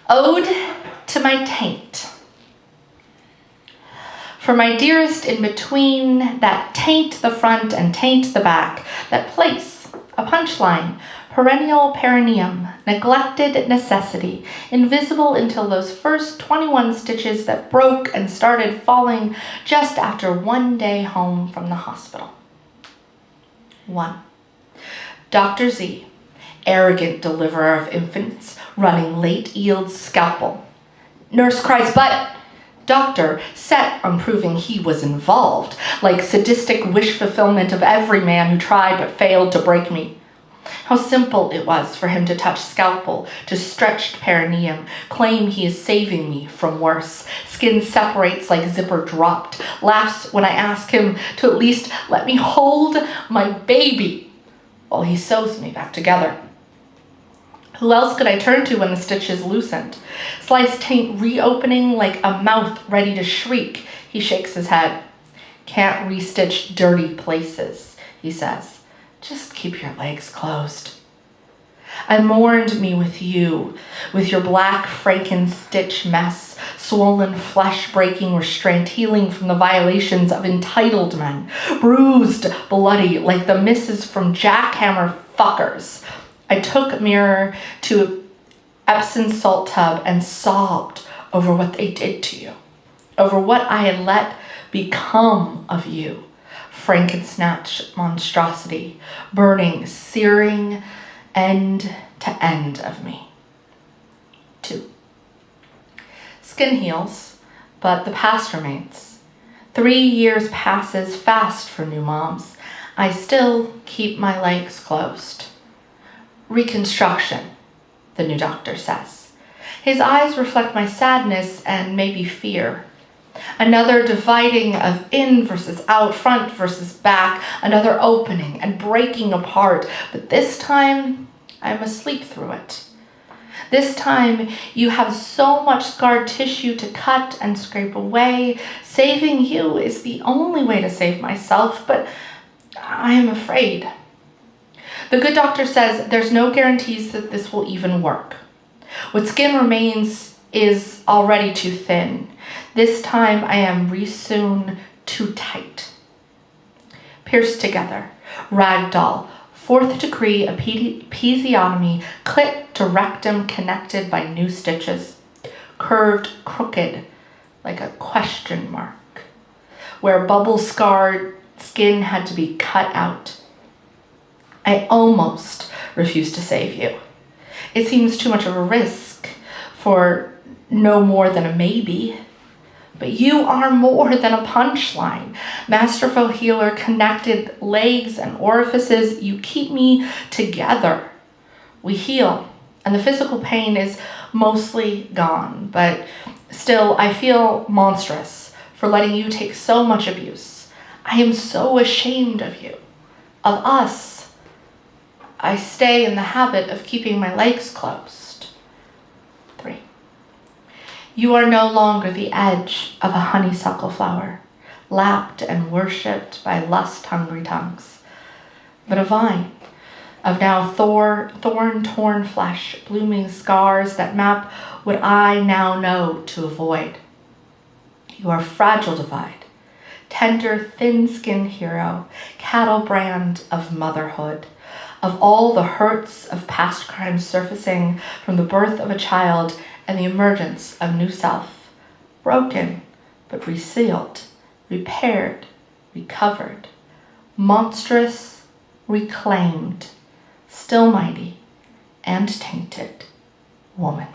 Ode to my taint. For my dearest in between, that taint the front and taint the back, that place, a punchline, perennial perineum, neglected necessity, invisible until those first 21 stitches that broke and started falling just after one day home from the hospital. 1. Dr. Z, arrogant deliverer of infants, running late yield scalpel. Nurse cries, but doctor, set on proving he was involved, like sadistic wish fulfillment of every man who tried but failed to break me. How simple it was for him to touch scalpel, to stretched perineum, claim he is saving me from worse. Skin separates like zipper dropped, laughs when I ask him to at least let me hold my baby while he sews me back together. Who else could I turn to when the stitches loosened? Sliced taint reopening like a mouth ready to shriek. He shakes his head. Can't restitch dirty places, he says. Just keep your legs closed. I mourned me with you, with your black franken-stitch mess, swollen flesh-breaking restraint, healing from the violations of entitled men, bruised, bloody, like the misses from jackhammer fuckers. I took mirror to Epsom salt tub and sobbed over what they did to you, over what I had let become of you. Franken-snatch monstrosity, burning, searing end to end of me. 2. Skin heals, but the past remains. 3 years passes fast for new moms. I still keep my legs closed. Reconstruction, the new doctor says. His eyes reflect my sadness and maybe fear. Another dividing of in versus out, front versus back, another opening and breaking apart, but this time I must sleep through it. This time you have so much scarred tissue to cut and scrape away. Saving you is the only way to save myself, but I am afraid. The good doctor says there's no guarantees that this will even work. What skin remains is already too thin. This time I am resewn too tight. Pierced together, ragdoll, 4th degree episiotomy, clit to rectum connected by new stitches, curved crooked like a question mark, where bubble-scarred skin had to be cut out. I almost refuse to save you. It seems too much of a risk for no more than a maybe. But you are more than a punchline. Masterful healer, connected legs and orifices, you keep me together. We heal, and the physical pain is mostly gone, but still I feel monstrous for letting you take so much abuse. I am so ashamed of you, of us. I stay in the habit of keeping my legs closed. 3. You are no longer the edge of a honeysuckle flower, lapped and worshipped by lust-hungry tongues, but a vine of now thorn-torn flesh, blooming scars that map what I now know to avoid. You are fragile divide, tender, thin-skinned hero, cattle brand of motherhood, of all the hurts of past crimes surfacing from the birth of a child and the emergence of new self, broken but resealed, repaired, recovered, monstrous, reclaimed, still mighty, and tainted woman.